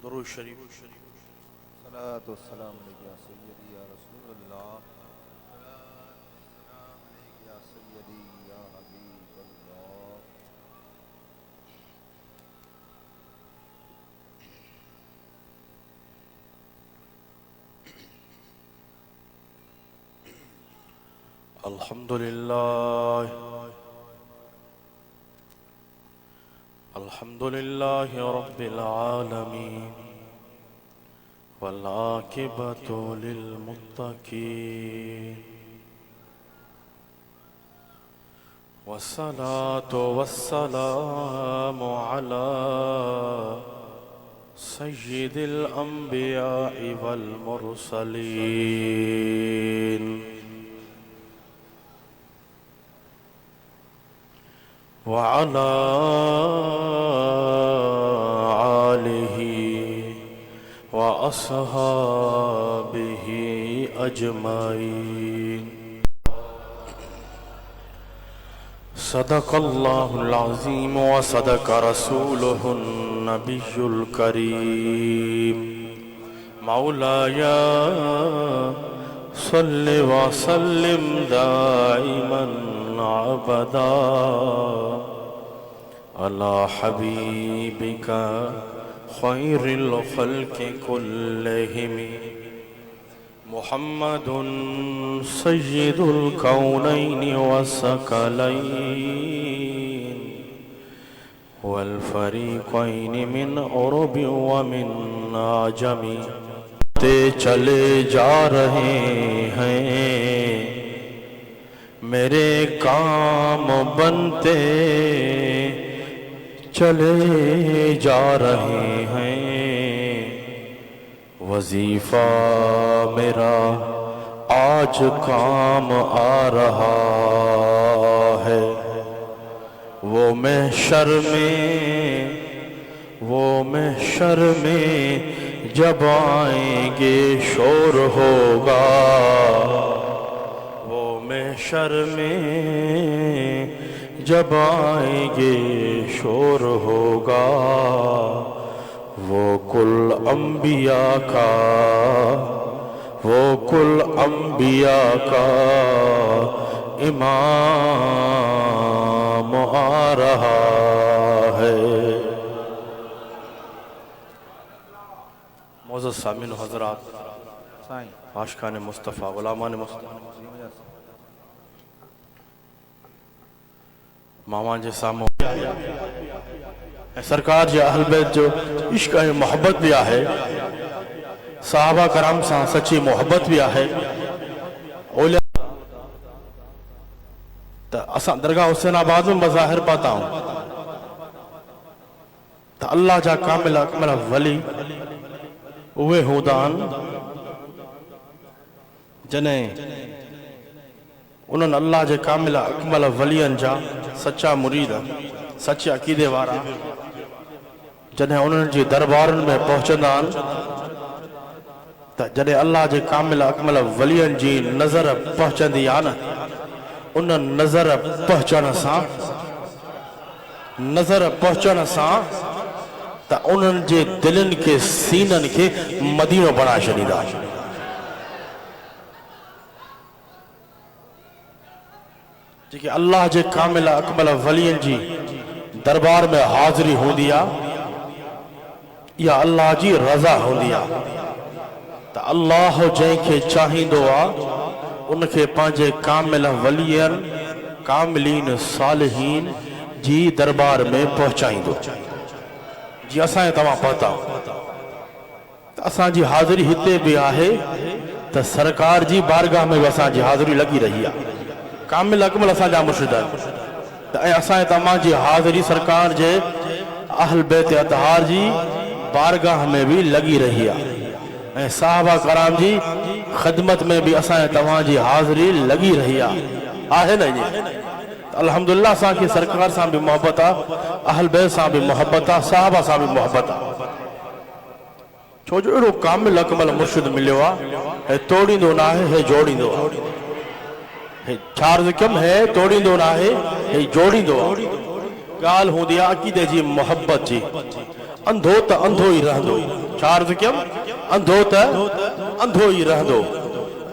दुरूद शरीफ। सलातो वस्सलाम अलैका या सय्यदी या रसूलल्लाह, सलाम अलैका या सय्यदी या हबीबल्लाह। अल्हम्दुलिल्लाह रब्बिल आलमीन वल आकिबतु लिल मुत्तकीन वस्सलातु वस्सलामु अला सय्यिदिल अंबिया'i वल मुरसलीन वअला आलिहि व अस्हाबिहि अजमाइन। सदक़ल्लाहुल अज़ीम व सदक़ रसूलुहुन नबियुल करीम। मौलाया सल्लि व सल्लिम दाइमन अबदा अला हबीबिका खैरिल खल्क़ि कुल्लिहिम मुहम्मदुन सय्यिदुल कौनैनि वस्सक़लैन वल फ़रीक़ैनि मिन उरबि व मिन आजमी। ते चले जा रहे हैं मेरे काम बनते चले जा रहे हैं। वजीफा मेरा आज काम आ रहा है। वो महशर में जब आएंगे शोर होगा। वो महशर में जब आएंगे शोर होगा। वो कुल अंबिया का इमाम आ रहा है। मोअज़्ज़ज़ सामीन हज़रात, आशिक़ान मुस्तफ़ा, ग़ुलामान मुस्तफ़ा, मामा जे साम्हूं ऐं सरकार जे अहल बैत जो इश्क़ ऐं मोहब्बत भी आहे। सहाबा कराम सां सची मोहब्बत भी आहे। औलिया त असां दरगाह हुसैनाबाद में मज़ाहिर पाता आहियूं त अल्लाह जा कामिल अकमल वली उहे हूंदा आहिनि जॾहिं उन्हनि अल्लाह जे कामिल अकमल वलियनि जा सच्चा मुरीद, सचे अक़ीदे वारा जॾहिं उन्हनि जी दरबारुनि में पहुचंदा आहिनि त जॾहिं अल्लाह जे कामिल अकमल वलियनि जी नज़र पहुचंदी आहे न, उन नज़र पहुचण सां त उन्हनि जे दिलनि खे, सीननि खे मदीनो बणाए छॾींदा। जेके अल्लाह जे कामिल अकमल वलियनि जी दरबार में हाज़िरी हूंदी आहे, इहा अल्लाह जी रज़ा हूंदी आहे। त अल्लाह जंहिंखे चाहींदो आहे उनखे पंहिंजे कामिल वलियनि, कामिलीन सालिहीन जी दरबार में पहुचाईंदो। जी असां तव्हां पहुता त असांजी हाज़िरी हिते बि आहे त सरकार जी बारगाह में बि असांजी हाज़िरी लॻी रही आहे। कामिल अकमल असांजा मुर्शिद आहिनि त ऐं असां तव्हां जी हाज़िरी सरकार जे अहल बैत अतहार जी बारगाह में भी लगी रही है। ऐं साहबा कराम जी ख़िदमत में भी असां तव्हां जी हाज़िरी लगी रही आहे न। अल्हम्दुलिल्लाह असांखे सरकार सां भी मोहब्बत आहे, अहल बैत सां भी मोहब्बत आहे, साहबा सां भी मोहब्बत आहे। छो जो अहिड़ो कामिल अकमल मुर्शिद मिलियो आहे, तोड़ींदो न आहे, हे जोड़ींदो आहे। छार्ज कम है तोड़ींदो न आहे, हे जोड़ींदो आहे। ॻाल्हि हूंदी आहे अक़ीदे जी मोहब्बत जी। अंधो त अंधो ही रहंदो। छा अर्ज़ कयमि? अंधो त अंधो ही रहंदो।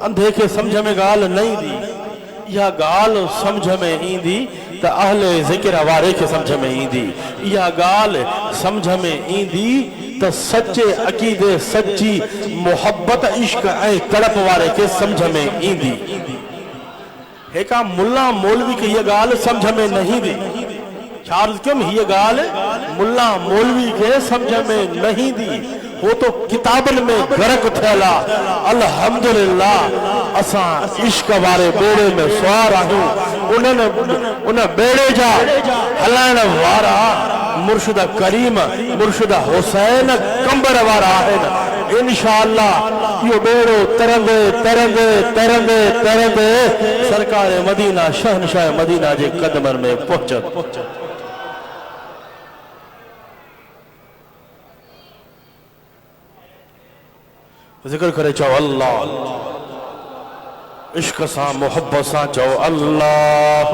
अंधे के समझ में ॻाल्हि न ईंदी। इहा ॻाल्हि समझ में ईंदी त अहले ज़िक्र वारे खे समझ में ईंदी। इहा ॻाल्हि समझ में ईंदी त सच्चे अक़ीदे, सच्ची मोहब्बत, इश्क ऐं तड़प वारे खे समझ में ईंदी। हेका मुल्ला मौलवी खे हीअ ॻाल्हि समझ में न ईंदी। छा अर्ज़ कयमि? हीअ ॻाल्हि मुल्ला मौलवी खे समझ में न ईंदी। वो तो किताबनि में गरक थियल आहे। अल्हम्दुलिल्लाह असां इश्क वारे बेड़े में सवार आहियूं। उन बेड़े जा हलाइण वारा मुर्शिद करीम, मुर्शिद हुसैन कंबर वारा आहिनि। इंशाअल्लाह इहो बेड़ो तरंदे तरंदे तरंदे तरंदे सरकार मदीना, शहनशाह मदीना जे कदमनि में पहुचत। जिक्र करे चओ अल्लाह, इश्क सां मोहब्बत सां चओ अल्लाह।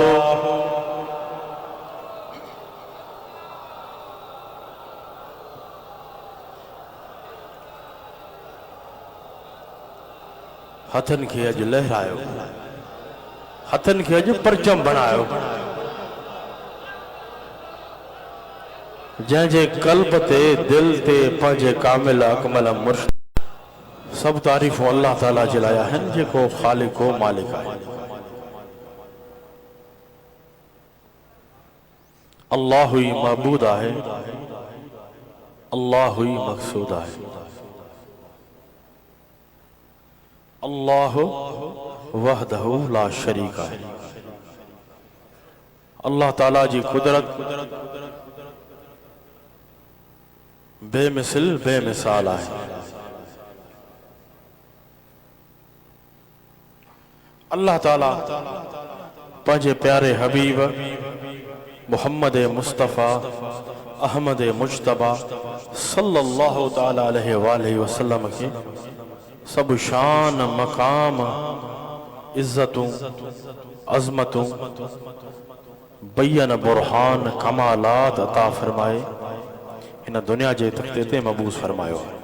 हथनि खे अॼु लहरायो, हथनि खे अॼु परचम बणायो। जंहिंजे कल्ब ते, दिल ते पंहिंजे कामिल अकमल मुर्शिद सब तारीफ़ अल्लाह ताला जे लाइ आहिनि, जेको ख़ालिक हो मालिक आहे। अल्लाह ही मबूद आहे, अल्लाह ही मक़सूद आहे। अल्लाह वहदहु ला शरीक आहे। अल्लाह ताला जी कुदरत बेमिसल बेमिसाल आहे। अल्लाह ताला पंहिंजे प्यारे हबीब मुहम्मद मुस्तफ़ा अहमद मुज्तबा सल्लल्लाहु ताला अलैहि वसल्लम के सब शान, मकाम, इज्जतूं, अज़मतूं, बयन बुरहान, कमालात अता फरमाए इन दुनिया जे तख्ते ते मबूस फरमायो है।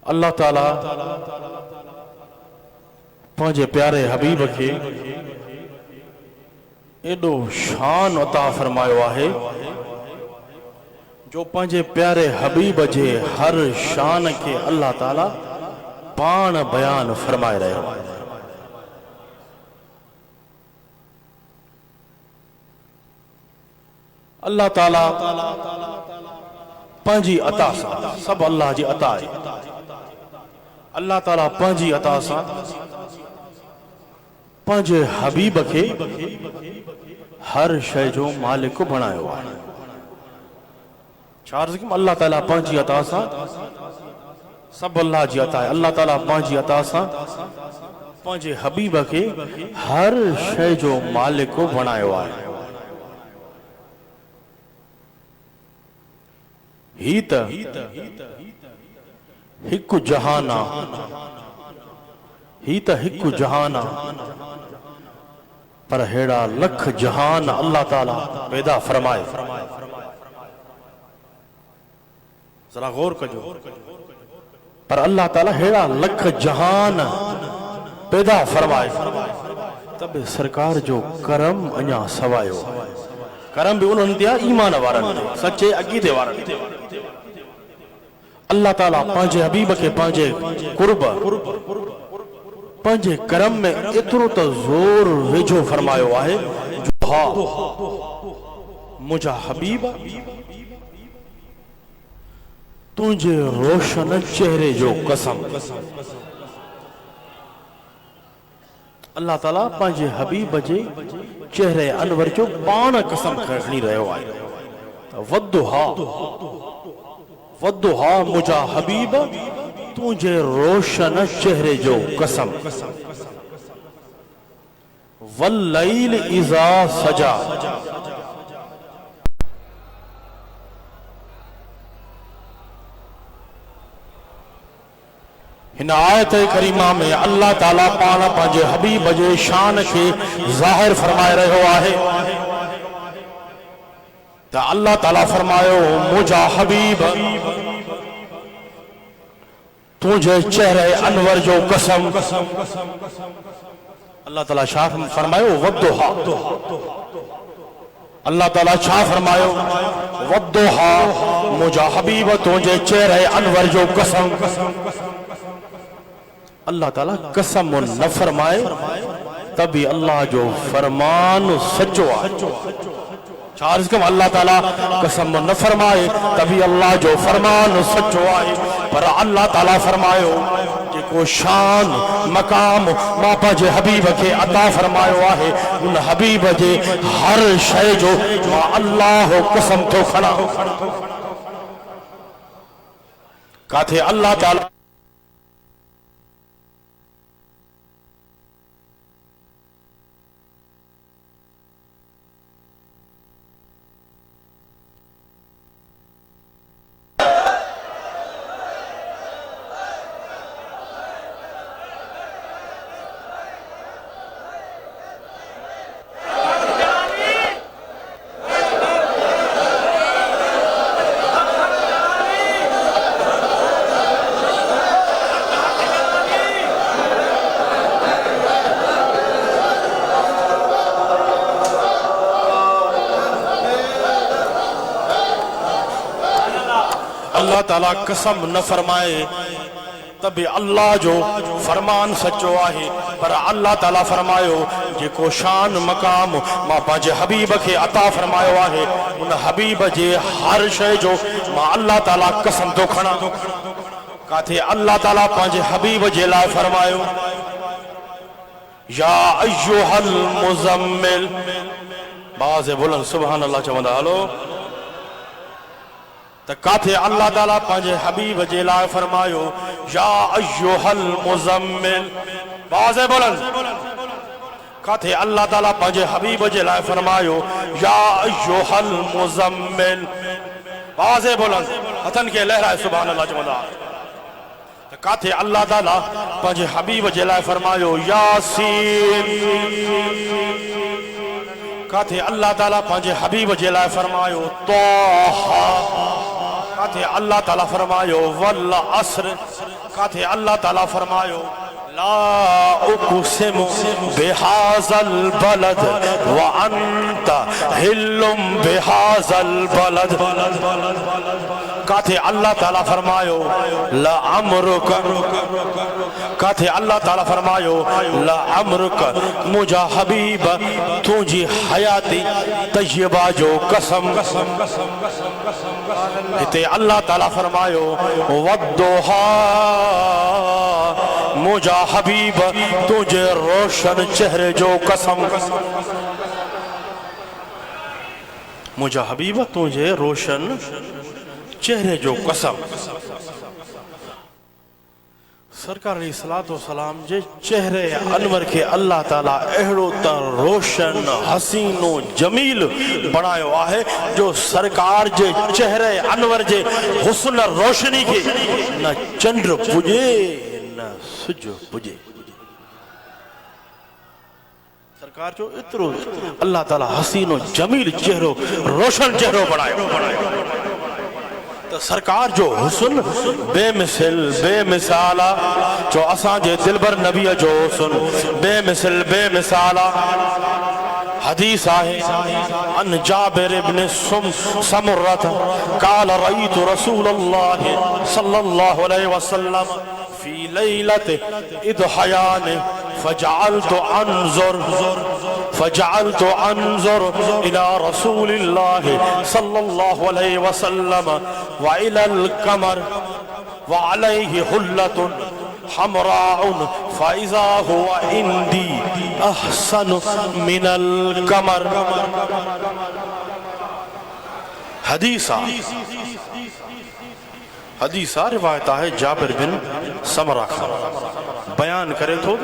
अल्लाह ताला पंहिंजे प्यारे हबीब खे एडो शान अता फरमायो आहे जो पंहिंजे प्यारे हबीब जे हर शान के अल्लाह ताला पान बयान फरमाए रहियो आहे। अल्लाह ताला पंहिंजी अता सां, सब अल्लाह जी अता आहे। अल्लाह ताला पंहिंजी अता सां पंहिंजे हबीब खे हर शय जो मालिक बणायो आहे। छा अर्ज़ कयमि? अल्लाह ताला पंहिंजी अता सां, सब अल्लाह जी अता आहे। अल्लाह ताला पंहिंजी अता सां पंहिंजे हबीब खे हर शय जो मालिक बणायो आहे। ही त हिकु जहान आहे, ही त हिकु जहान आहे, पर हेड़ा लख जहान अल्लाह ताला पैदा फरमाए। जरा गौर कजो, पर अल्लाह ताला हेड़ा लख जहान पैदा फरमाए तब सरकार जो करम अञा सवायो। करम भी उन्हनि ते आहे ईमान वारनि ते, सच्चे अक़ीदे वारनि ते। अल्लाह ताला पंहिंजे हबीब खे पंहिंजे कुर्ब, पंहिंजे करम में एतिरो त ज़ोर वेझो फरमायो आहे जो हा मुंहिंजा हबीब तुंहिंजे रोशन चेहरे जो कसम। अल्लाह ताला पंहिंजे हबीब जे चेहरे अनवर जो पाण कसम खणी रहियो आहे। वद्दुहा, वद्दुहा मुंहिंजा हबीब तुंहिंजे रोशन चेहरे जो कसम। वल्लैल इज़ा सजा, हिन आयत करीमा में अल्लाह ताला पाण पंहिंजे हबीब जे शान खे ज़ाहिर फरमाए रहियो आहे। तो अल्लाह ताला फरमायो मुझा हबीब तुझे चेहरे अनवर जो कसम। अल्लाह ताला शाह फरमायो वद्दुहा। अल्लाह ताला शाह फरमायो वद्दुहा मुझा हबीब तुझे चेहरे अनवर जो कसम। अल्लाह ताला कसम न फरमाए तभी अल्लाह जो फरमान सच्चो आहे। अल्लाह ताला कसम न फरमाए तभी अल्लाह जो फरमान सच्चो आहे। पर अल्लाह ताला फरमायो जेको शान मकाम मां पंहिंजे हबीब खे अता फरमायो आहे उन हबीब जे हर शइ जो मां अल्लाह कसम थो खणा। काथे अल्लाह ताला अल्लाह ताला कसम न फरमाए तभी अल्लाह जो फरमान सच्चो आहे। पर अल्लाह ताला फरमायो जेको शान मकाम मां पंहिंजे हबीब खे अता फरमायो आहे उन हबीब जे हर शइ जो मां अल्लाह ताला कसम थो खणा। काथे अल्लाह ताला पंहिंजे हबीब जे लाइ फरमायो या अय्युहल मुज़म्मिल। बाज़ बुलंद सुभान अल्लाह चवंदा हलो। त काथे अल्लाह ताला पंहिंजे हबीब जे लाइ फरमायो या अय्युहल मुज़म्मिल। बाज़ बुलंद काथे अल्लाह ताला पंहिंजे हबीब जे लाइ फरमायो या अय्युहल मुज़म्मिल। बाज़ बुलंद हथन के लहराए सुभान अल्लाह चवंदा। त काथे अल्लाह ताला पंहिंजे हबीब जे लाइ फरमायो यासीन। काथे अल्लाह ताला पंहिंजे हबीब जे लाइ फरमायो तोहा। काथे अल्लाह ताला फरमायो वल असर। काथे अल्लाह ताला फरमायो ला उक़सिमु बिहाज़ल बलद व अंत हिल्लुम बिहाज़ल बलद। काथे अल्लाह ताला फरमायो ला अमरुक। काथे अल्लाह ताला फरमायो ला अमरुक मुझा हबीब तुझी हयाती तय्यबा जो कसम। हिते अल्लाह ताला फरमायो वद्दुहा मुझा हबीब तुझे रोशन चेहरे जो कसम। मुझा हबीब तुझे रोशन चेहरे जो कसम। सरकार अलैहिस्सलातु वस्सलाम जे चेहरे अनवर के अल्लाह ताला अहिड़ो त रोशन हसीनो जमील बनायो आहे जो सरकार जे चेहरे अनवर जे हुस्न रोशनी के न चंद्र पुजे न सुज पुजे। सरकार जो इतरो अल्लाह ताला हसीनो जमील चेहरो रोशन चेहरो बनायो। तो सरकार जो हुस्न बेमिसल बेमिसाला जो असांजे दिलबर नबी जो हुस्न बेमिसल बेमिसाला। हदीस आहे अन जाबिर इब्न समुर्रत काल रईतु रसूलल्लाह सल्लल्लाहु अलैहि वसल्लम फी लैलत इदहयान फजअलतु अंजुर इला रसूलिल्लाह सल्लल्लाहु अलैहि वसल्लम व इलल कमर व अलैहि हुल्लतुन हमराउन फइज़ा हुवा इंदी अहसनु मिनल कमर। हदीसा रिवायत है जाबिर बिन समरा खां बयान करे थो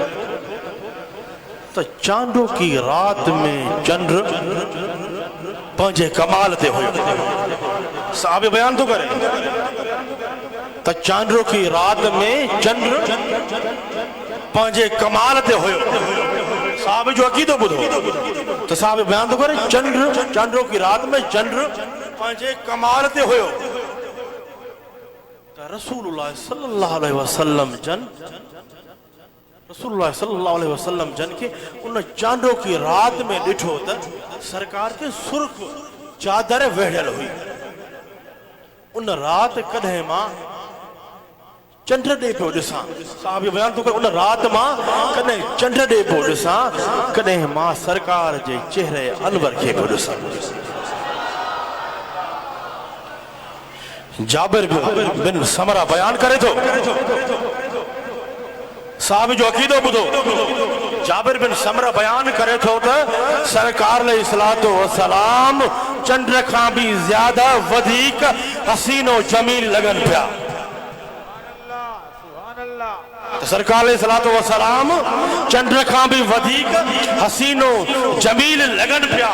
तो चांदो की रात में चंद्र पंजे कमाल ते हुयो। साहब बयान तो करे तो चांदो की रात में चंद्र पंजे कमाल ते हुयो। साहब जो अकीदो बुधो तो साहब बयान तो करे चंद्र की रात में चंद्र पंहिंजे कमाल ते हुयो तो रसूलुल्लाह सल्लल्लाहु अलैहि वसल्लम जन के उन चांदो की रात में डिठो त सरकार के सुर्ख चादर वेढ़ियल हुई। उन रात कदे मां चंड डे पियो ॾिसां साहब बयान तो कर उन रात मां कदे चंड डे पियो ॾिसां कदे मां सरकार जे चेहरे अनवर खे पियो ॾिसां। जाबिर बिन समरा बयान करे थो साहब जो अकीदो बुधो जाबिर बिन समरा बयान करे थो त सरकार अलैहिस्सलातु वस्सलाम चंद्र खां भी ज्यादा वधीक हसीनो जमील लगन पिया। सरकार अलैहिस्सलातु वस्सलाम चंद्र खां भी वधीक हसीनो जमील लगन पिया।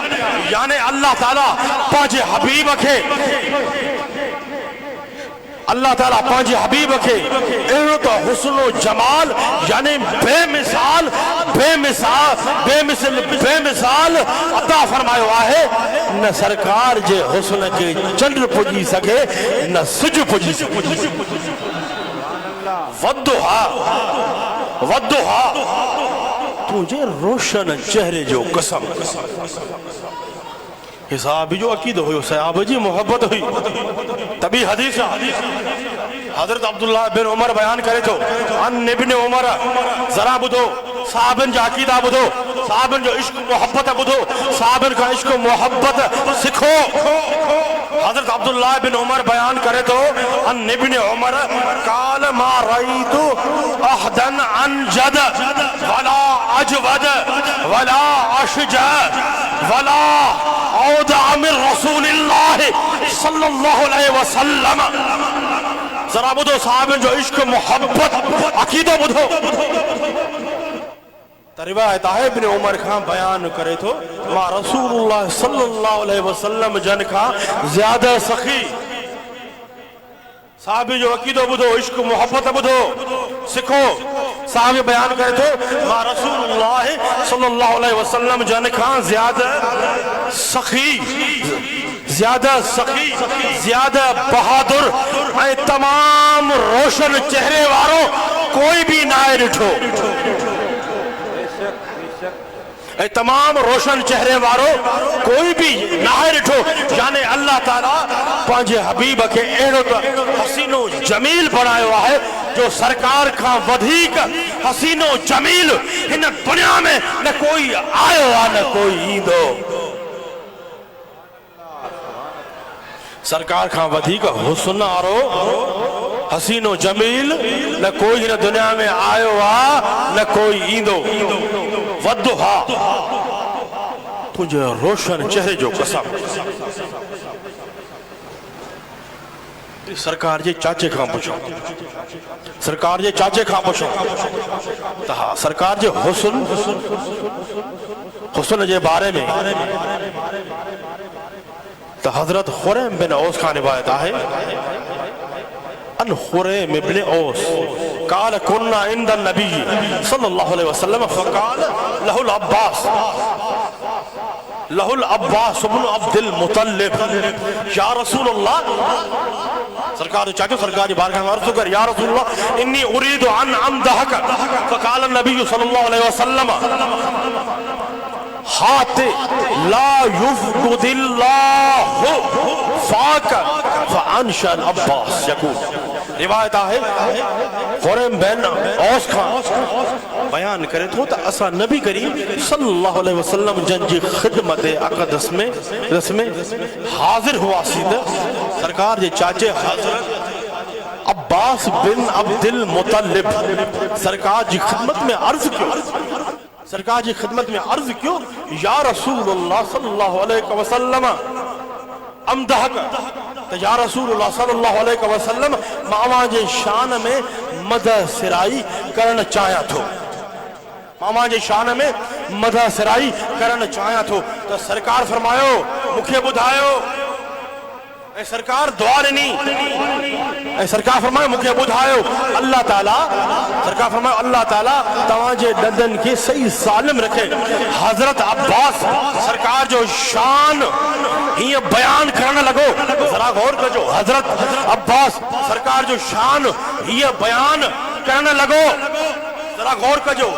यानी अल्लाह ताला पंहिंजे हबीब खे अल्लाह ताला पंहिंजे हबीब खे अहिड़ो त हुस्नो जमाल यानी बेमिसाल अता फरमायो आहे न सरकार जे हुस्न खे चंड पुॼी सघे न सिज पुॼी सघे। वद्दुहा तुझे रोशन चेहरे जो कसम हिसाब जो अकीदो हुयो सहाब जी मोहब्बत हुई तभी हदीस हजरत अब्दुल्लाह बिन उमर बयान करे थो अन इब्न उमर जरा बुधो साहबन जा अकीदा बुधो साहबन जो इश्क मोहब्बत बुधो साहबन का इश्क मोहब्बत सिखो। हजरत अब्दुल्लाह बिन उमर बयान करे तो अन इब्न उमर काल मा रईतु अहदन अनजद वला अजवद वला अशजा वला औदा मिन रसूलिल्लाह सल्लल्लाहु अलैहि वसल्लम। जरा बुधो साहब जो इश्क मोहब्बत अकीदो बुधो रिवायत है इब्न उमर खां बयान करे थो मां रसूलुल्लाह सल्लल्लाहु अलैहि वसल्लम जन खां ज्यादा सखी साहब जो अकीदो बुधो इश्क मोहब्बत बुधो सिखो। साहब बयान करे थो मां रसूलुल्लाह सल्लल्लाहु अलैहि वसल्लम जन खां ज्यादा सखी ज्यादा बहादुर ऐं तमाम रोशन चेहरे वारो कोई भी ना ॾिठो तमाम रोशन चेहरे वारो कोई भी ना ॾिठो। यानी अल्लाह ताला पंहिंजे हबीब खे अहिड़ो त हसीनो जमील बणायो आहे जो सरकार खां वधीक हसीनो जमील हिन दुनिया में न कोई आयो आहे न कोई ईंदो। सरकार खां वधीक हुस्न वारो हसीनो जमील न कोई हिन दुनिया में आयो आहे न कोई ईंदो। वद्दुहा तुझे रोशन चेहरे जो कसम सरकार जे चाचे खां पुछो सरकार जे चाचे खां पुछो त हा सरकार जे हुस्न जे बारे में त हजरत खुरैम बिन औस खां रिवायत आहे अन खुरैम इब्न औस काल कुन्ना इंद नबी सल्लल्लाहु अलैहि वसल्लम फकाल लहुल अब्बास इब्न अब्दुल मुत्तलिब या रसूलल्लाह सरकार चाचो सरकार की बारगाह में अर्ज कर या रसूलल्लाह इन्नी उरीदु अन अमदहक फकाल नबी सल्लल्लाहु अलैहि वसल्लम हाते ला युफ्कुदिल्लाहु फाक फअनशल अब्बास यकूल। रिवायत है खुरैम बिन औस खां बयान करे थो त असां नबी करीम सल्लल्लाहु अलैहि वसल्लम जन जी खिदमत अक़दस में हाजिर हुआसीं त सरकार जे चाचे हजरत अब्बास बिन अब्दुल मुत्तलिब सरकार जी खिदमत में अर्ज क्यों या रसूलुल्लाह सल्लल्लाहु अलैहि वसल्लम अमदहक त या रसूलुल्लाह सल्लल्लाहु अलैहि वसल्लम मामा जे शान में मदह सिराई करण चाहियां थो मामा जे शान में मदह सिराई करण चाहियां थो त सरकार फरमायो मूंखे ॿुधायो सरकार दुआ ॾिनी ऐं सरकार फरमायो मूंखे ॿुधायो अल्लाह ताला सरकार फरमायो अल्लाह ताला तव्हांजे ॾंदनि खे सही सालिम रखे। हज़रत अब्बास सरकार जो शान हीअं बयान करण लॻो, ज़रा गौर कजो, हज़रत अब्बास सरकार जो शान हीअं बयान करण लॻो, ज़रा गौर कजो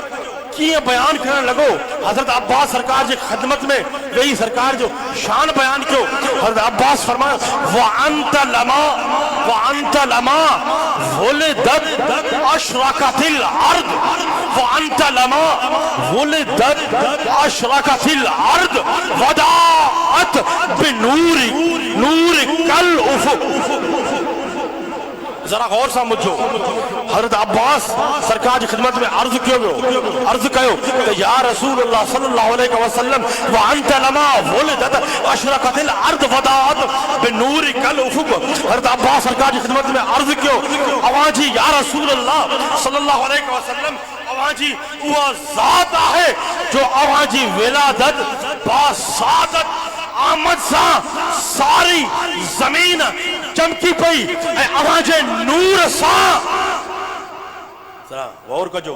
कीअं बयान करण लॻो। हज़रत अब्बास सरकार जे ख़िदमत में वेही सरकार जो शान बयान कयो। हज़रत अब्बास फरमायो व अंत लमा वुलिदत अशरकतिल अर्द व अंत लमा वुलिदत अशरकतिल अर्द वदाअत बिनूर कल उफुक। जरा गौर सां मुझो, हज़रत अब्बास सरकार की खिदमत में अर्ज कयो त या रसूल अल्लाह सल्लल्लाहु अलैहि वसल्लम व अंत लमा वुलिदत अशरकतिल अर्द वदाअत बिनूर कल उफुक। हज़रत अब्बास सरकार की खिदमत में अर्ज कयो अवाजी या रसूल अल्लाह सल्लल्लाहु अलैहि वसल्लम अवाजी उहा ज़ात आहे जो अवाजी विलादत बासादत आमद सा सारी जमीन चमकी पई ऐं अवाजे नूर सा। जरा गौर कजो,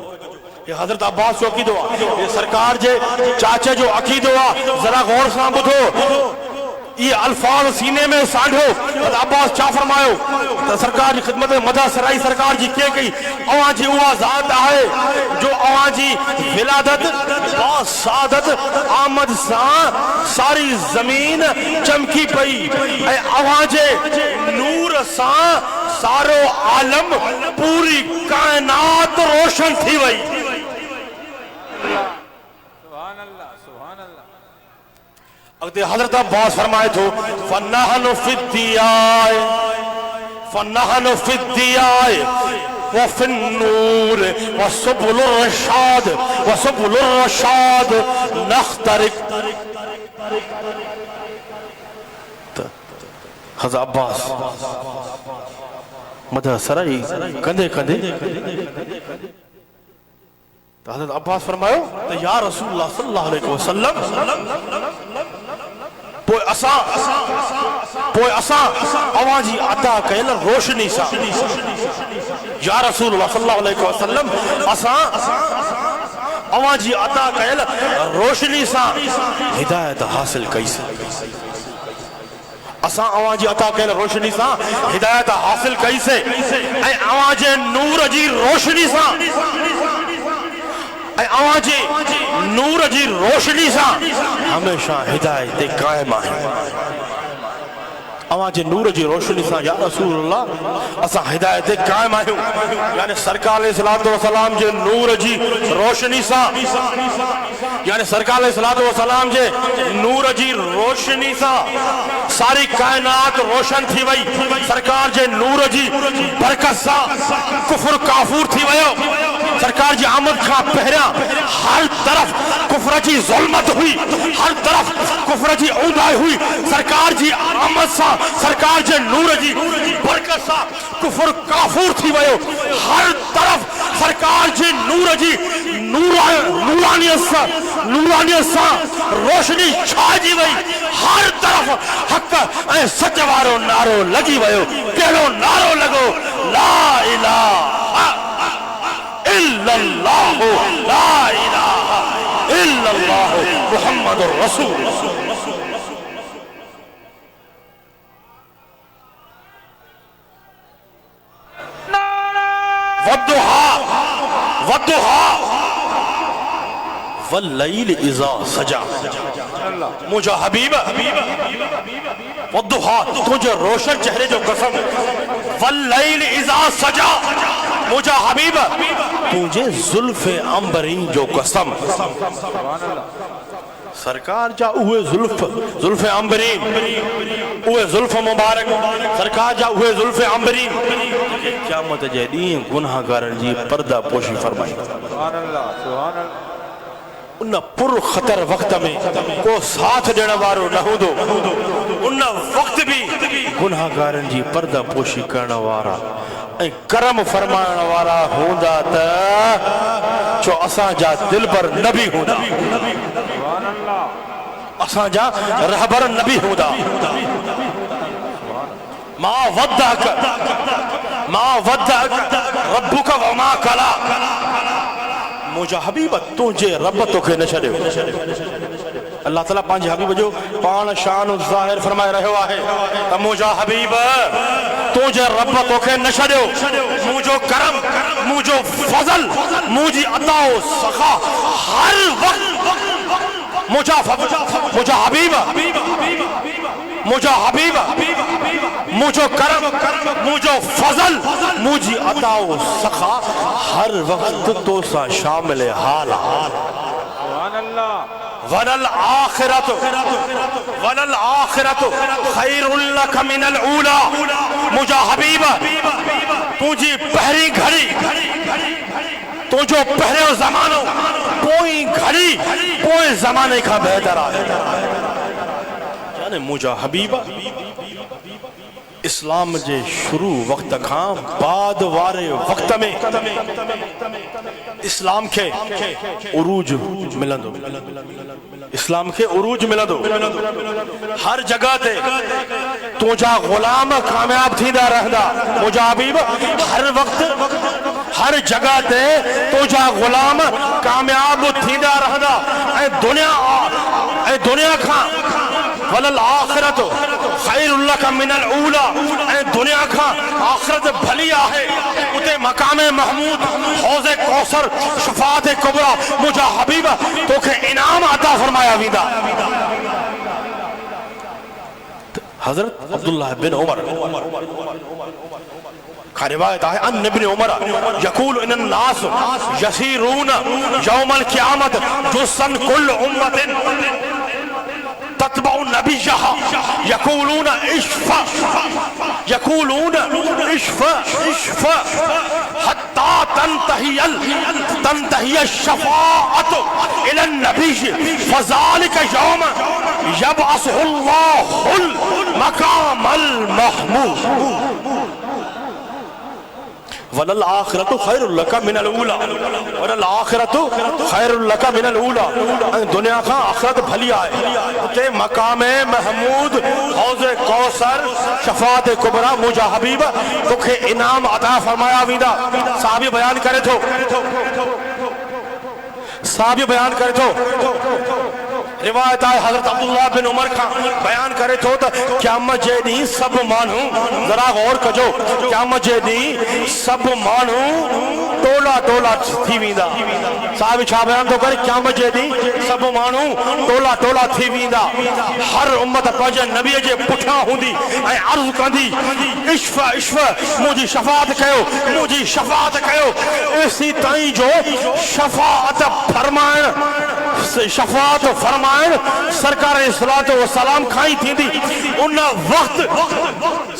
ये हज़रत अब्बास जो अकीदो आहे, ये सरकार जे चाचे जो अकीदो आहे। जरा गौर सां ॿुधो, ये अल्फाज सीने में सांढो। अब्बास छा फरमायो त सरकार की खिदमत में मदा सराई सरकार जी के कई अवाजी उहा ज़ात आहे जो अवाजी विलादत बासादत आमद सां सारी जमीन चमकी पई ऐं अवाजे नूर सां सारो आलम पूरी कायनात रोशन थी वई। अगते हज़रत अब्बास फरमाए थो फन्नहनु फिद्दियाए व फिन्नूर व सुबुलुर रशाद नख्तरिक। हज़रत अब्बास मदा सराई कंदे कंदे हज़रत अब्बास फरमायो त या रसूलुल्लाह सल्लल्लाहु अलैहि वसल्लम पोइ असां अवाजी अता कयल रोशनी सां या रसूलुल्लाह सल्लल्लाहु अलैहि वसल्लम असां अवाजी अता कयल रोशनी सां हिदायत हासिल कईसीं। असां अवाजी अता कयल रोशनी सां हिदायत हासिल कईसीं ऐं अवाजे नूर जी रोशनी सां अवाजे नूर जी रोशनी सां हमेशा हिदायत कायम आहे। अवाजे नूर जी रोशनी सां या रसूलुल्लाह असां हिदायत कायम आहियूं, यानी सरकार अलैहिस्सलातु वस्सलाम जे नूर जी रोशनी सां, यानी सरकार अलैहिस्सलातु वस्सलाम जे नूर जी रोशनी सां सारी कायनात रोशन थी वई। सरकार जे नूर जी बरकत सां कुफर काफूर थी वियो। सरकार जी आमद का पहिरियां हर तरफ कुफर की ज़ुल्मत हुई, हर तरफ कुफर की ऊंधाई हुई। सरकार जी आमद सा सरकार जे नूर जी बरकत सा कुफर काफूर थी वियो। हर तरफ सरकार जी नूर जी नूरानियत सा रोशनी छाइजी वई। हर तरफ हक ऐं सच वारो नारो लगी वियो। कहिड़ो नारो लॻो? ला इलाहा इल्लल्लाहु ला इलाहा इल्लल्लाहु मुहम्मदुर रसूलुल्लाह। वद्दुहा वल्लैल इज़ा सजा। मुझा हबीब वद्दुहा तुझे रोशन चेहरे जो कसम, वल्लैल इज़ा सजा मुझा हबीब तुझे जुल्फे अंबरीन जो कसम। सरकार जा उहे जुल्फे अंबरीन, उहे जुल्फ मुबारक सरकार जा उहे जुल्फे अंबरीन क़यामत जे ॾींहुं गुनाहगारनि जी पर्दा पोशी फरमाई। उन पुर खतर वक्त में को साथ ॾियण वारो न हूंदो। उन वक्त भी गुनाहगारनि जी पर्दा पोशी करण वारा ऐं करम फरमाइण वारा हूंदा त जो असांजा दिलबर नबी हूंदा, असांजा रहबर नबी हूंदा। मा वद्दअक रब्बुक वमा कला। मुझा हबीब तुझे रब तोखे न छॾियो। अल्लाह ताला पंहिंजे हबीब जो पाण शान ज़ाहिर फरमाए रहियो आहे त मुझा हबीब तुझे रब तोखे न छॾियो। मुझो करम, मुझो फज़ल, मुझी अता व सखा हर वक्त मुझा हबीब, मुझा हबीब, मुझो करम, मुझो फज़ल, मुझी अता व सखा हर वक्त तो सा शामिल हाल। वलल आखिरतु खैरुल लक मिनल ऊला। मुझा हबीब तुझी पहरी घड़ी, तुझो पहरियों ज़मानो पोई घड़ी पोइ ज़माने का बेहतर आहे। यानी मुझा हबीब इस्लाम जे शुरू वक्त खां बाद वारे वक्त में इस्लाम के उरूज मिलंदो, इस्लाम के उरूज मिलंदो। हर जगह ते तुझा गुलाम कामयाब थींदा रहंदा। मुझा हबीब हर वक्त हर जगह ते तुझा गुलाम कामयाब थींदा रहंदा। ऐं दुनिया खां वलल आखिरतु खैरुल लक मिनल ऊला। ऐं दुनिया खां आखिरत भली आहे। उते मकामे महमूद, हौज़े कौसर, शफाअत कुबरा मुझा हबीब तोखे इनाम अता फरमाया वेंदा। हज़रत अब्दुल्लाह बिन उमर का रिवायत है अन इब्न उमर यक़ूल इन्न नास यसीरून यौमल क़ियामत जुस्सन कुल उम्मतिन तत्बउ नबिय्यहा यक़ूलून इश्फ़ा हत्ता तंतहिय शफ़ाअतु इलन नबिय्य फ़ज़ालिका यौम यबअसुहुल्लाहुल मक़ामल महमूद। वलल आखिरतु खैरुल लक मिनल ऊला। वलल आखिरतु खैरुल लक मिनल ऊला। दुनिया का आखिरत भली आहे। उते मकामे महमूद, हौज़े कौसर, शफाअत कुबरा मुझा हबीब तोखे इनाम अता फरमाया वेंदा। साहबी बयान करे थो, साहबी बयान करे थो, रिवायत आहे हज़रत अब्दुल्लाह बिन उमर खां बयान करे थो त क़यामत जे ॾींहुं सभु माण्हू, ज़रा गौर कजो, क़यामत जे ॾींहुं सभु माण्हू टोला टोला थी वेंदा। साहिब छा बयान थो करे? क़यामत जे ॾींहुं सभु माण्हू टोला टोला थी वेंदा। हर उम्मत पंहिंजे नबीअ जे पुठियां हूंदी ऐं अर्ज़ कंदी इश्फ़ इश्फ़ मुंहिंजी शफ़ाअत कयो, मुंहिंजी शफ़ाअत कयो। एसी ताईं जो शफ़ाअत फरमाइण सरकार इस्लात व सलाम खां ई थींदी। उन वक्त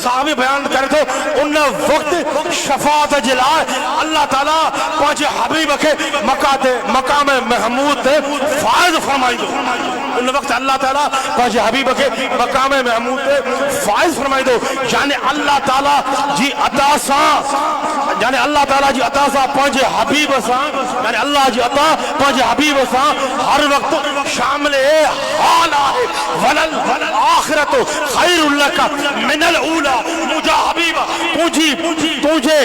साहबी बयान करे थो, उन वक्त शफ़ाअत जे लाइ अल्लाह ताला पंहिंजे हबीब खे मकाम महमूद ते फ़ाइज़ फरमाईंदो। उन वक्त अल्लाह ताला पंहिंजे हबीब खे मकाम महमूद ते फ़ाइज़ फरमाईंदो। यानी अल्लाह ताला जी अता सां, यानी अल्लाह ताला जी अता सां पंहिंजे हबीब सां, यानी अल्लाह जी अता पंहिंजे हबीब सां हर वक्त शामिल हाल आहे। वलल आखिरतु खैरुल लक मिनल ऊला। मुझा हबीब तुझे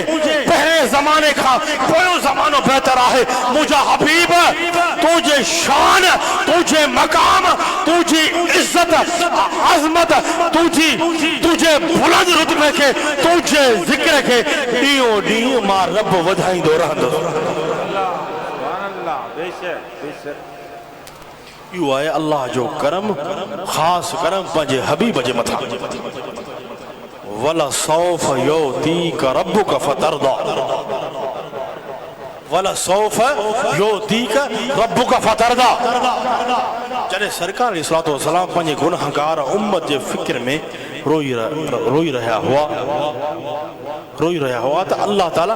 पहले ज़माने खां पोयों ज़मानो बेहतर आहे। मुझा हबीब तुझे शान, तुझे मकाम, तुझी इज्जत अज़मत, तुझे बुलंद रुतबे के, तुझे ज़िक्र के ॾींहों ॾींहुं मां रब वधाईंदो रहंदुसि। इहो आहे अल्लाह जो करम, ख़ासि करम पंहिंजे हबीब जे मथां। वला सौफ युतीक रब्बुक फतरदा। वला सौफ युतीक रब्बुक फतरदा। जॾहिं सरकार इस्लात व सलाम पंहिंजे गुनहगार उम्मत जे फ़िक्र में रोई रहिया हुआ त अल्लाह ताला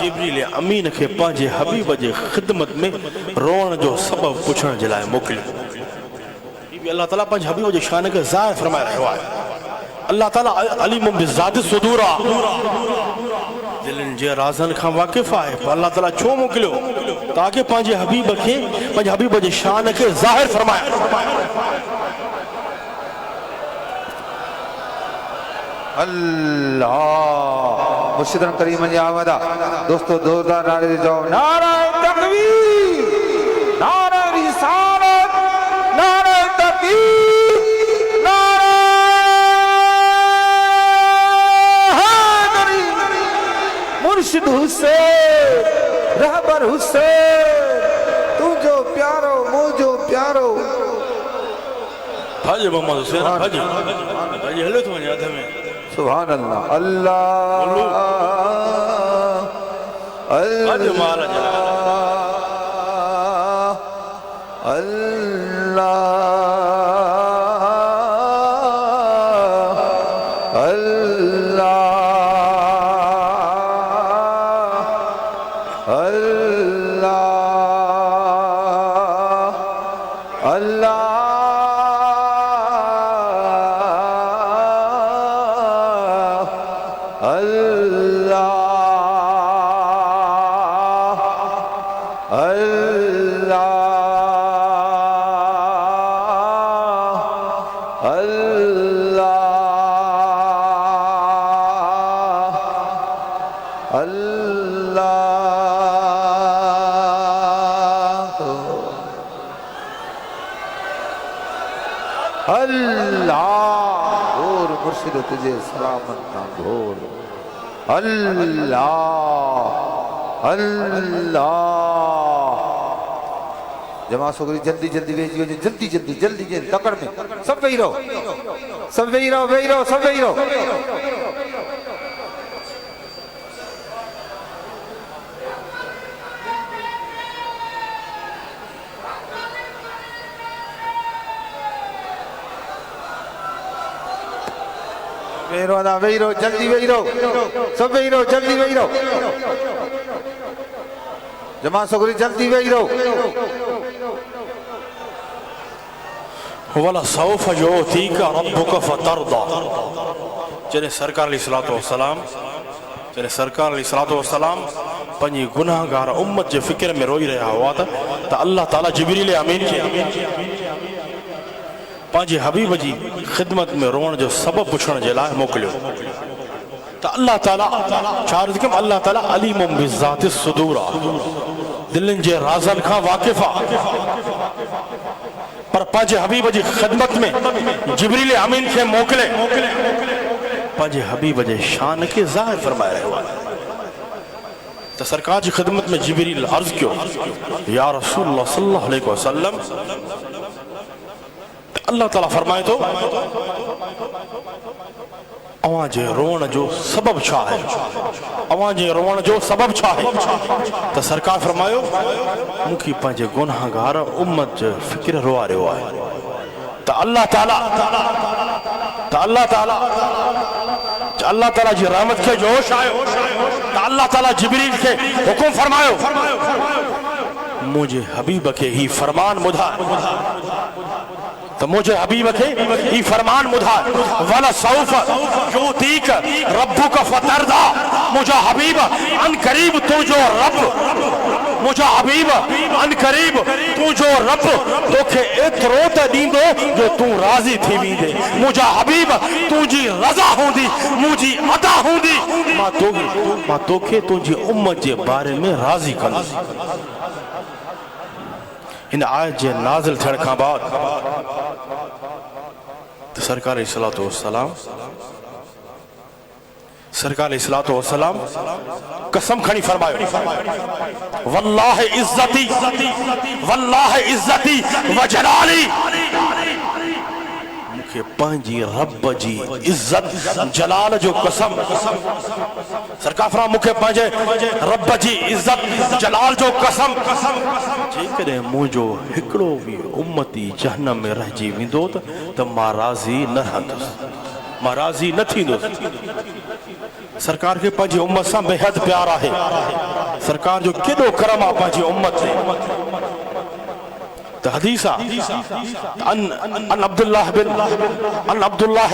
जिब्रील अमीन खे पंहिंजे हबीब जे ख़िदमत में रोअण जो सबबु पुछण जे लाइ मोकिलियो। अल्लाह ताला पंहिंजे हबीब जे शान खे ज़ाहिर फरमाए रहियो आहे। अल्लाह ताला अलीमुम बिज़ाति सुदूर आहे, दिलनि जे राज़नि खां वाक़िफ़ आहे। अल्लाह ताला छो मोकिलियो? ताकि पंहिंजे हबीब खे, पंहिंजे हबीब जे शान खे ज़ाहिर फरमाए। अल्लाह मुर्शिद करीम जी आमदा। दोस्तों जोरदार नारे दे जाओ। नारा तकबीर, नारा रिसालत, नारा तकबीर, नारा हैदरी। मुर्शिद हुसैन, रहबर हुसैन, तू जो प्यारो मुझो प्यारो। भाजी मोहम्मद हुसैन भाजी भाजी हलो तो वञे हथ में। सुभान अल्लाह। अल्लाह भाजी माल जला अल्लाह अल्लाह अल्लाह अल्लाह अल्लाह और मुर्शिद तुझे सलामत ना घोर। अल्लाह अल्लाह। जमा सोगरी जल्दी जल्दी भेजियो, जल्दी जल्दी जल्दी जल्दी तकड़ में सब वही रहो, सब वही रहो, वही रहो, सब वही रहो। वही रहो, जल्दी वही रहो, सब वही रहो, जल्दी वही रहो। जमा सोगरी जल्दी वही रहो। वला सौफ युतीका रब्बुका फतरदा। जॾहिं सरकार अलैहिस्सलातु वस्सलाम पंहिंजी गुनाहगार उम्मत जे फ़िक्र में रोई रहिया हुआ त अल्लाह ताला जिब्रील अमीन खे पंहिंजे हबीब जी ख़िदमत में रोअण जो सबब पुछण जे लाइ मोकिलियो त अल्लाह ताला छा अर्ज़ कयमि, अल्लाह ताला अलीमुम बिज़ाति सुदूर आहे, दिलनि जे राज़नि खां वाक़िफ़ आहे। पर पंहिंजे हबीब जी ख़िदमत में जिब्रील अमीन खे मोकिले पंहिंजे हबीब जे शान खे ज़ाहिर फरमाए रहियो आहे। त सरकार जी ख़िदमत में जिब्रील अर्ज़ कयो, या रसूलल्लाह सल्लल्लाहु अलैहि वसल्लम, अल्लाह ताला फरमाए थो अवां जे रोअण जो सबब छा आहे, अवां जे रोअण जो सबब छा आहे। त सरकार फरमायो, मूंखे पंहिंजे गुनाहगार उम्मत जो फ़िक्र रोआ रहियो आहे। त अल्लाह ताला जी रहमत खे जोश आयो त अल्लाह ताला जिब्रील खे हुकुम फरमायो, मुंहिंजे हबीब खे ही फरमान ॿुधाए। तो मुझे हबीब खे ही फरमान ॿुधाए, वला सौफ युतीका रब्बुका फतरदा। मुझा हबीब अन करीब तुझो रब, मुझा हबीब अन करीब तुझो रब तोखे एतिरो त ॾींदो जो तूं राज़ी थी वेंदे। मुझा हबीब तुंहिंजी रज़ा हूंदी, मुंहिंजी अदा हूंदी, मां तोखे तुंहिंजी उम्मत जे बारे में राज़ी कंदुसि। इन आयत जे नाज़िल थियण खां बाद तो सरकार अलैहिस्सलातु वस्सलाम कसम खणी फरमायो, वल्लाहि इज्जती व जलाली, मूंखे पंहिंजी रब जी इज्जत जलाल जो कसम। सरकार फरमा, मूंखे पंहिंजे रब जी इज्जत जलाल जो कसम, जेकॾहिं मुंहिंजो हिकिड़ो बि उम्मती जहन्नम में रहिजी वेंदो त मां राज़ी न रहंदुसि, मां राज़ी न थींदुसि। सरकार खे पंहिंजी उम्मत सां बेहद प्यार आहे। सरकार जो केॾो करम आहे पंहिंजी उम्मत ते। तो हदीस अन अब्दुल्लाह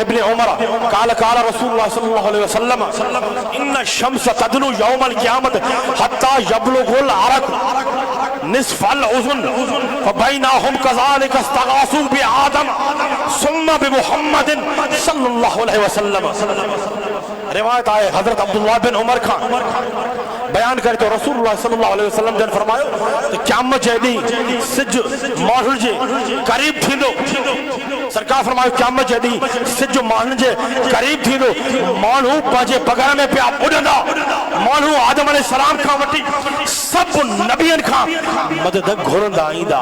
इब्न उमर काल रसूलुल्लाह सल्लल्लाहु अलैहि वसल्लम इन्न शम्स तदनु यौमल क़ियामत हत्ता यबलुगुल अरक निस्फल उज़ुन फबैनाहुम कज़ालिक इस्तगासू बिआदम सुम्मा बि मुहम्मदिन सल्लल्लाहु अलैहि वसल्लम। रिवायत आए हजरत अब्दुल्लाह बिन उमर खां बयान करे तो रसूलुल्लाह सल्लल्लाहु अलैहि वसल्लम जन फरमायो त क़यामत जे ॾींहुं सिज माण्हुनि जे क़रीब थींदो। सरकार फरमायो क़यामत जे ॾींहुं सिज माण्हुनि जे क़रीब थींदो। माण्हू पंहिंजे बग़ल में पिया उॾंदा। माण्हू आदम अलैहिस्सलाम खां वठी सभु नबियनि खां मदद घुरंदा ईंदा।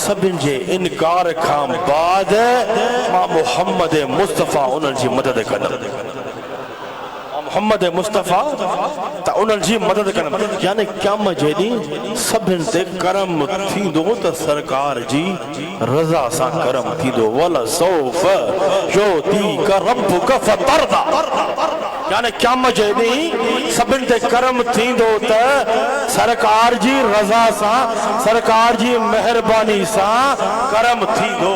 सभिनि जे इनकार खां बाद मां मुहम्मद मुस्तफ़ा उन्हनि जी मदद कंदुमि। मोहम्मद मुस्तफ़ा त उन्हनि जी मदद कंदुमि। यानी क़यामत जे ॾींहुं सभिनि ते करम थींदो त सरकार जी रज़ा सां करम थींदो। वल सौफ युतीका रब्बुक फतरदा। यानी क़यामत जे ॾींहुं सभिनि ते करम थींदो त सरकार जी रज़ा सां सरकार जी महिरबानी सां करम थींदो।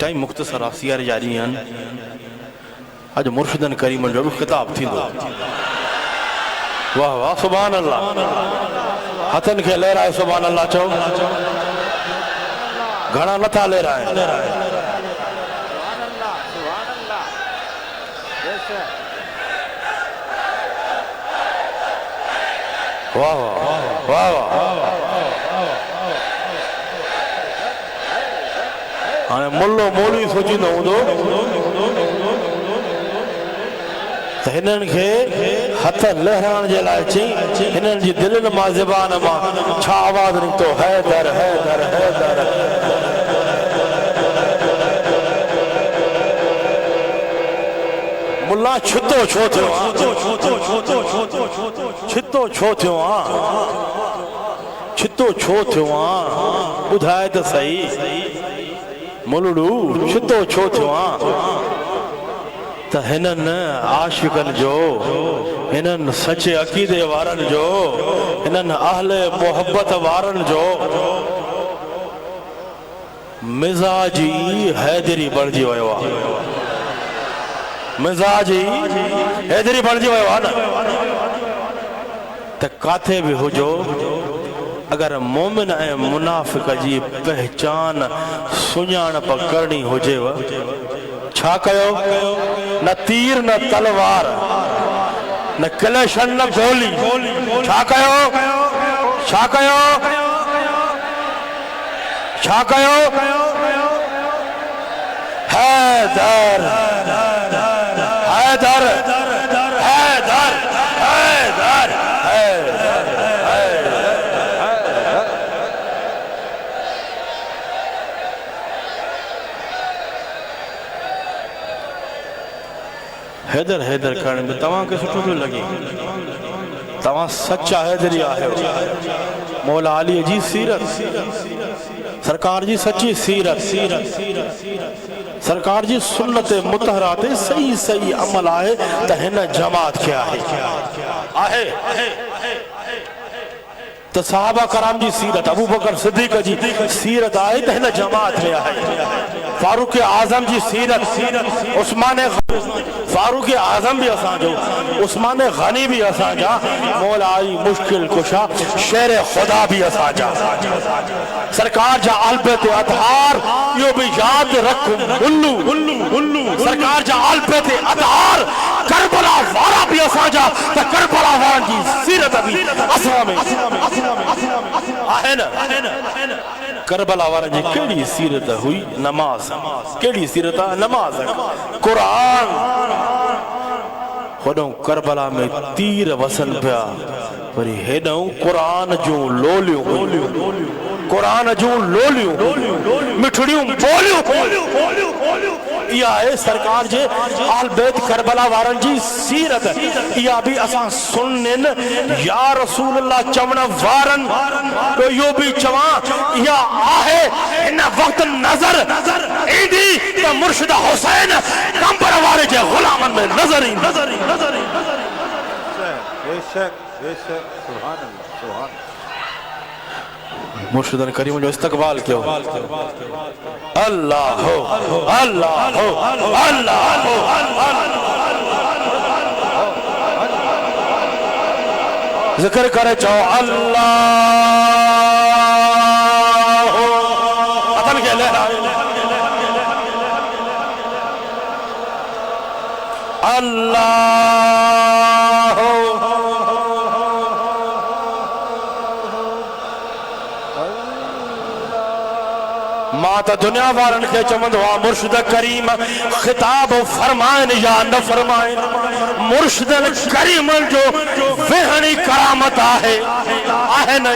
टाइम मुख़्तसर आहे सियारे जा ॾींहं आहिनि। अॼु मुर्शिदन करीमन जो बि ख़िताब थींदो। वाह वाह सुभान अल्लाह। हथनि खे लहराए सुभान अल्लाह चओ। घणा नथा लहराए। वाह वाह वाह। हाणे मुल्लो मौलवी सोचींदो हूंदो त हिननि खे हथ लहराइण जे लाइ चई। हिननि जी दिलनि मां ज़बान मां छा आवाज़ निकितो? हैदर हैदर हैदर। मुल्ला छितो छो थियो आहे? छितो छो थियो आहे? छितो छो थियो आहे? ॿुधाए त सही मुलड़ू छितो छो थियो आहे? त हिननि आशिकनि जो, हिननि सचे अक़ीदे वारनि जो, हिननि अहले मोहब्बत वारनि जो मिज़ाजी हैदरी बणिजी वियो आहे। मिज़ाजी हैदरी बणिजी वियो आहे न। त काथे बि हुजो अगर मोमिन ऐं मुनाफ़िक जी पहचान सुञाणप करणी हुजेव छा कयो? न तीर न तलवार न कलेशन न गोली। छा कयो? छा कयो? छा कयो? हैदर हैदर हैदर हैदर हैदर हैदर करण में तव्हांखे सुठो थो लॻे। तव्हां सच्चा हैदरी आहियो। मौला अली जी सीरत, सरकार जी सच्ची सीरत, सरकार जी सुन्नत मुतहरा ते सही सही अमल आहे त हिन जमात खे आहे। त सहाबा कराम जी सीरत, अबू बकर सिद्दीक़ जी सीरत आहे त हिन जमात में आहे। फारूक आज़म जी सीरत, उस्मान फारूक आज़म भी असांजो, उस्मान गनी भी असांजा, मौला अली मुश्किल कुशा शेर खुदा भी असांजा। सरकार जा अलबत अतहार यो भी याद रख उल्लू उल्लू। सरकार जा अलबत अतहार करबला वारा भी असांजा त करबला वारन जी सीरत भी असां में आहे न। करबला वारन जी केड़ी सीरत हुई? नमाज। केड़ी सीरत? नमाज, कुरान। होॾों करबला में तीर वसन पिया, वरी हेॾों क़ुरान जूं लोलियूं, क़ुरान जूं लोलियूं, मिठड़ियूं बोलियूं। इहा आहे सरकार जे आल बैत करबला वारनि जी सीरत। इहा बि असां सुनन या रसूल अल्लाह चवण वारनि तो इहो बि चवां इहा आहे। हिन वक़्तु नज़र ईंदी त मुर्शिद हुसैन कंबर वारे जे ग़ुलामनि में नज़र ईंदी। बेशक बेशक सुभान अल्लाह सुभान। मुर्शिदन करीम जो इस्तकबाल कयो। अल्लाह हो अल्लाह हो अल्लाह हो। जिक्र करे चो अल्लाह हो अल्लाह मां त दुनिया वारनि खे चवंदो आहे मुर्शिद करीम ख़िताब फरमाइनि या न फरमाइनि मुर्शिद करीम जो वेहणी करामत आहे न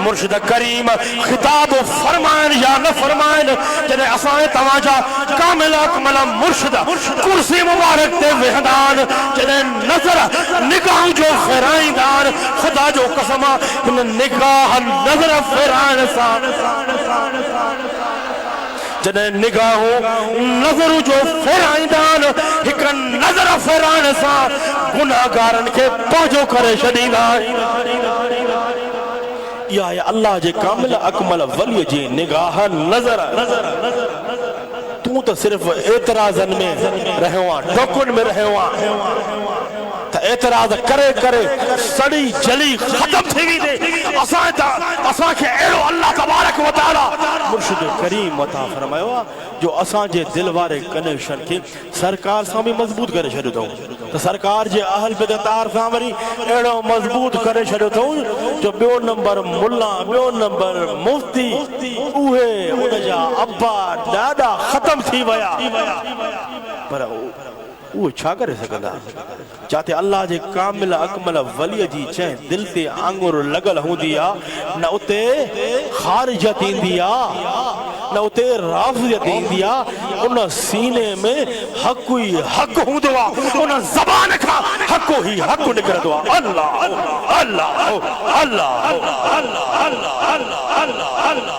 मुर्शिद करीम ख़िताब फरमाइनि या न फरमाइनि जॾहिं असां तव्हांजा कामिल अकमल मुर्शिद कुर्सी मुबारक ते वेहंदा आहिनि जॾहिं नज़र निगाह जो फेराईंदा आहिनि ख़ुदा जो कसम हिन निगाह नज़र फेराइण सां जॾहिं निगाहूं नज़र जो फेराईंदा आहिनि हिक नज़र फेराइण सां गुनाहगारनि खे पंहिंजो करे छॾींदा आहिनि इहा आहे अल्लाह जे कामिल अकमल वलीअ जी निगाह नज़र तूं त सिर्फ़ एतिराज़नि में रहियो आहे टोकुनि में रहियो आहे त एतिराज़ करे करे सड़ी जली ख़तम थी वेंदे असांखे अहिड़ो अल्लाह तबारक व तआला मुर्शिद करीम अता फरमायो आहे जो असांजे दिल वारे कनेक्शन खे सरकार सां बि मज़बूत करे छॾियो अथऊं त सरकार जे अहल बिदतार सां वरी अहिड़ो मज़बूत करे छॾियो अथऊं जो ॿियो नंबर मुल्ला ॿियो नंबर मुफ्ती उहे उनजा अब्बा ॾाढा ख़तम थी विया पर उहे छा करे सघंदा जाते अल्लाह जे कामिल अकमल वलीअ जी चैं दिल ते आंगुर लॻल हूंदी आहे न उते ख़ारिजत ईंदी आहे न उते राफ़ियत ईंदी आहे उन सीने में हक़ ई हक़ हूंदो आहे उन ज़बान खां हक़ ई हक़ निकिरंदो आहे अल्लाह अल्लाह अल्लाह अल्लाह अल्लाह अल्लाह अल्लाह